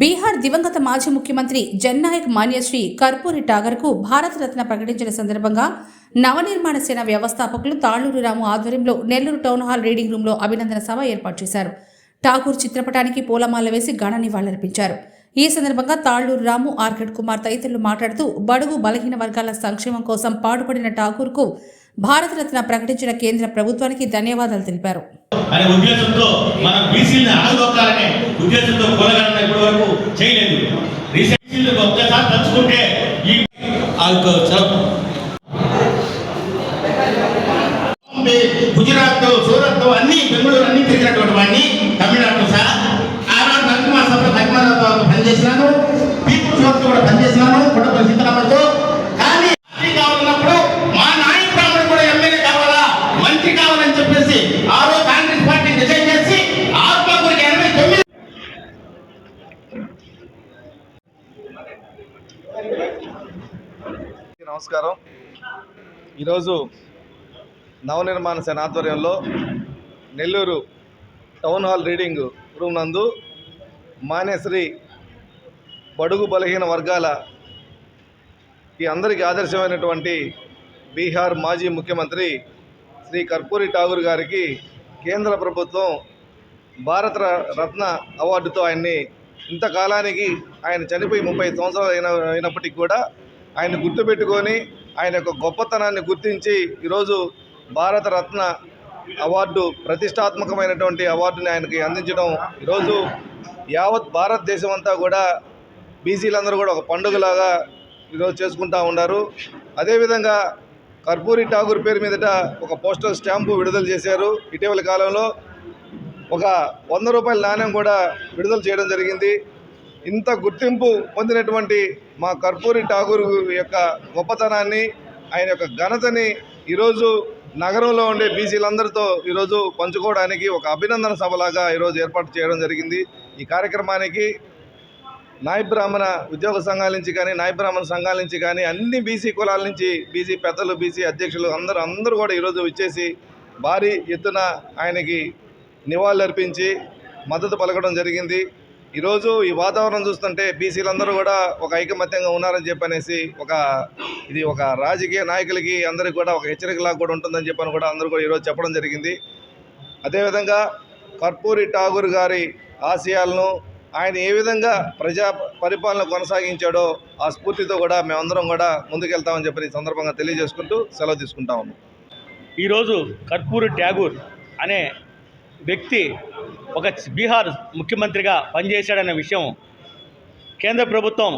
బీహార్ దివంగత మాజీ ముఖ్యమంత్రి జన్నాయక్ మాన్యశ్రీ కర్పూరి టాగర్కు భారతరత్న ప్రకటించిన సందర్భంగా నవనిర్మాణ సేన వ్యవస్థాపకులు తాళ్లూరు రాము ఆధ్వర్యంలో నెల్లూరు టౌన్ హాల్ రీడింగ్ రూమ్లో అభినందన సభ ఏర్పాటు చేశారు. ఠాగూర్ చిత్రపటానికి పూలమాల వేసి ఘన నివాళులర్పించారు. ఈ సందర్భంగా తాళ్లూరు రాము, ఆర్కెడ్ కుమార్ తదితరులు మాట్లాడుతూ బడుగు బలహీన వర్గాల సంక్షేమం కోసం పాటుపడిన ఠాగూర్కు భారతరత్న ప్రకటించిన కేంద్ర ప్రభుత్వానికి ధన్యవాదాలు తెలిపారు. అనే ఉద్దేశంతో మనం బీసీలను ఆగదొక్కాలనే ఉద్దేశంతో కులగణన ఇప్పటి వరకు చేయలేదు. రీసెంట్ ఒక్కసారి తలుచుకుంటే ఈ గుజరాత్, సూరత్ అన్ని బెంగళూరు అన్ని తిరిగినటువంటి వాడిని తమిళనాడు సార్ ఆనాడు నరసింహ సభలో తగ్గిమాలతో పనిచేసినాను, పీపుల్స్ వర్క్ కూడా పనిచేసినాను కొడపల్లి సీతారామతో. కానీ కావాలన్నప్పుడు మా నాయకుడు కూడా ఎమ్మెల్యే కావాలా, మంత్రి కావాలని చెప్పేసి ఆ రోజు కాంగ్రెస్ పార్టీ డిసైడ్ చేసి ఆత్మకూరికి 89. నమస్కారం. ఈరోజు నవనిర్మాణ సేన ఆధ్వర్యంలో Nellore town hall reading room నందు మాన్యశ్రీ బడుగు బలహీన వర్గాలకి అందరికీ ఆదర్శమైనటువంటి బీహార్ మాజీ ముఖ్యమంత్రి శ్రీ కర్పూరి ఠాగూర్ గారికి కేంద్ర ప్రభుత్వం భారత రత్న అవార్డుతో ఆయన్ని ఇంతకాలానికి ఆయన చనిపోయి 30 సంవత్సరాలు అయినప్పటికీ కూడా ఆయన గుర్తుపెట్టుకొని ఆయన యొక్క గొప్పతనాన్ని గుర్తించి ఈరోజు భారత రత్న అవార్డు ప్రతిష్టాత్మకమైనటువంటి అవార్డుని ఆయనకి అందించడం ఈరోజు యావత్ భారతదేశం అంతా కూడా బీసీలందరూ కూడా ఒక పండుగలాగా ఈరోజు చేసుకుంటూ ఉన్నారు. అదేవిధంగా కర్పూరి ఠాగూర్ పేరు మీదట ఒక పోస్టల్ స్టాంపు విడుదల చేశారు. ఇటీవల కాలంలో ఒక 100 రూపాయల నాణ్యం కూడా విడుదల చేయడం జరిగింది. ఇంత గుర్తింపు పొందినటువంటి మా కర్పూరి ఠాగూర్ యొక్క గొప్పతనాన్ని, ఆయన యొక్క ఘనతని ఈరోజు నగరంలో ఉండే బీసీలందరితో ఈరోజు పంచుకోవడానికి ఒక అభినందన సభలాగా ఈరోజు ఏర్పాటు చేయడం జరిగింది. ఈ కార్యక్రమానికి నాయ బ్రాహ్మణ ఉద్యోగ సంఘాల నుంచి కానీ, నాయ బ్రాహ్మణ సంఘాల నుంచి కానీ, అన్ని బీసీ కులాల నుంచి బీసీ పెద్దలు, బీసీ అధ్యక్షులు అందరూ కూడా ఈరోజు వచ్చేసి భారీ ఎత్తున ఆయనకి నివాళులర్పించి మద్దతు పలకడం జరిగింది. ఈరోజు ఈ వాతావరణం చూస్తుంటే బీసీలందరూ కూడా ఒక ఐకమత్యంగా ఉన్నారని చెప్పనేసి ఇది ఒక రాజకీయ నాయకులకి అందరికీ కూడా ఒక హెచ్చరికలాగా కూడా ఉంటుందని చెప్పని కూడా అందరూ కూడా ఈరోజు చెప్పడం జరిగింది. అదేవిధంగా కర్పూరి ఠాగూర్ గారి ఆశయాలను ఆయన ఏ విధంగా ప్రజా పరిపాలన కొనసాగించాడో ఆ స్ఫూర్తితో కూడా మేమందరం కూడా ముందుకెళ్తామని చెప్పి ఈ సందర్భంగా తెలియజేసుకుంటూ సెలవు తీసుకుంటా ఉన్నాం. ఈరోజు కర్పూరి ఠాగూర్ అనే వ్యక్తి ఒక బీహార్ ముఖ్యమంత్రిగా పనిచేశాడనే విషయం కేంద్ర ప్రభుత్వం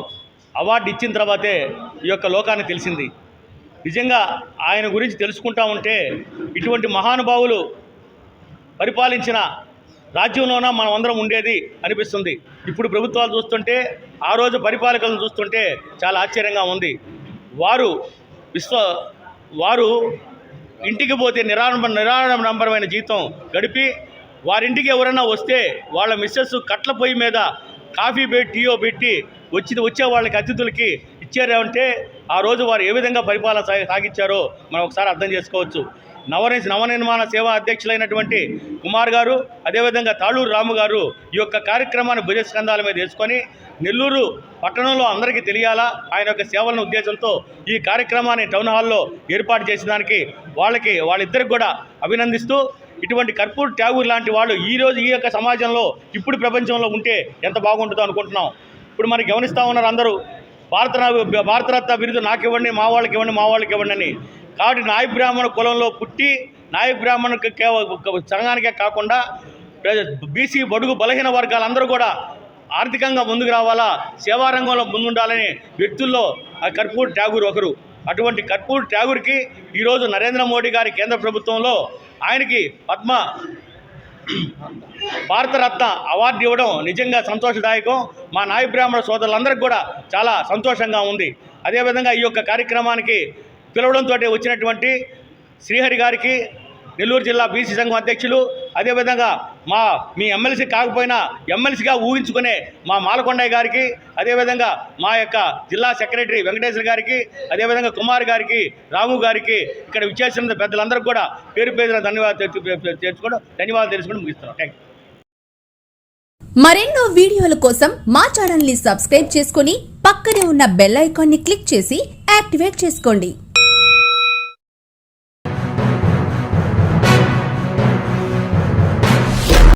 అవార్డు ఇచ్చిన తర్వాతే ఈ యొక్క లోకానికి తెలిసింది. నిజంగా ఆయన గురించి తెలుసుకుంటా ఉంటే ఇటువంటి మహానుభావులు పరిపాలించిన రాజ్యంలోన మనం అందరం ఉండేది అనిపిస్తుంది. ఇప్పుడు ప్రభుత్వాలు చూస్తుంటే, ఆ రోజు పరిపాలకులను చూస్తుంటే చాలా ఆశ్చర్యంగా ఉంది. వారు ఇంటికి పోతే నిరాడంబరమైన జీవితం గడిపి వారింటికి ఎవరైనా వస్తే వాళ్ళ మిస్సెస్ కట్ల పొయ్యి మీద కాఫీ పెట్టి టీయో పెట్టి వచ్చే వాళ్ళకి అతిథులకి ఇచ్చారంటే ఆ రోజు వారు ఏ విధంగా పరిపాలన సాగించారో మనం ఒకసారి అర్థం చేసుకోవచ్చు. నవనిర్మాణ సేవా అధ్యక్షులైనటువంటి కుమార్ గారు, అదేవిధంగా తాళ్లూరు రాము గారు ఈ యొక్క కార్యక్రమాన్ని భుజస్కంధాల మీద వేసుకొని నెల్లూరు పట్టణంలో అందరికీ తెలియాలా ఆయన యొక్క సేవలను ఉద్దేశంతో ఈ కార్యక్రమాన్ని టౌన్ హాల్లో ఏర్పాటు చేసేదానికి వాళ్ళిద్దరికి కూడా అభినందిస్తూ, ఇటువంటి కర్పూరి ఠాగూర్ లాంటి వాళ్ళు ఈరోజు ఈ యొక్క సమాజంలో ఇప్పుడు ప్రపంచంలో ఉంటే ఎంత బాగుంటుందో అనుకుంటున్నాం. ఇప్పుడు మనకి గమనిస్తూ ఉన్నారు అందరూ భారతరత్న బిరుదు నాకు ఇవ్వండి, మా వాళ్ళకి ఇవ్వండి అని. కాబట్టి నాయ బ్రాహ్మణ కులంలో పుట్టి నాయ బ్రాహ్మణ సంఘానికే కాకుండా బీసీ బడుగు బలహీన వర్గాలందరూ కూడా ఆర్థికంగా ముందుకు రావాలా, సేవారంగంలో ముందుండాలనే వ్యక్తుల్లో ఆ కర్పూరి ఠాగూర్ ఒకరు. అటువంటి కర్పూరి ఠాగూర్కి ఈరోజు నరేంద్ర మోడీ గారి కేంద్ర ప్రభుత్వంలో ఆయనకి భారతరత్న అవార్డు ఇవ్వడం నిజంగా సంతోషదాయకం. మా నాయ బ్రాహ్మణ సోదరులందరికీ కూడా చాలా సంతోషంగా ఉంది. అదేవిధంగా ఈ యొక్క కార్యక్రమానికి పిలవడంతో వచ్చినటువంటి శ్రీహరి గారికి, నెల్లూరు జిల్లా బీసీ సంఘం అధ్యక్షులు, అదేవిధంగా మీ ఎమ్మెల్సీ కాకపోయినా ఎమ్మెల్సీగా ఊహించుకునే మా మాలకొండయ్య గారికి, అదేవిధంగా మా యొక్క జిల్లా సెక్రటరీ వెంకటేశ్వర గారికి, అదేవిధంగా కుమార్ గారికి, రాము గారికి, ఇక్కడ విచ్చేసిన పెద్దలందరికీ కూడా పేరు పేరున ధన్యవాదాలు తెలుసుకుంటూ ముగిస్తున్నాం. Thank you. మరెన్నో వీడియోల కోసం మా ఛానల్ ని సబ్స్క్రైబ్ చేసుకుని పక్కనే ఉన్న బెల్ ఐకాన్ ని క్లిక్ చేసి యాక్టివేట్ చేసుకోండి.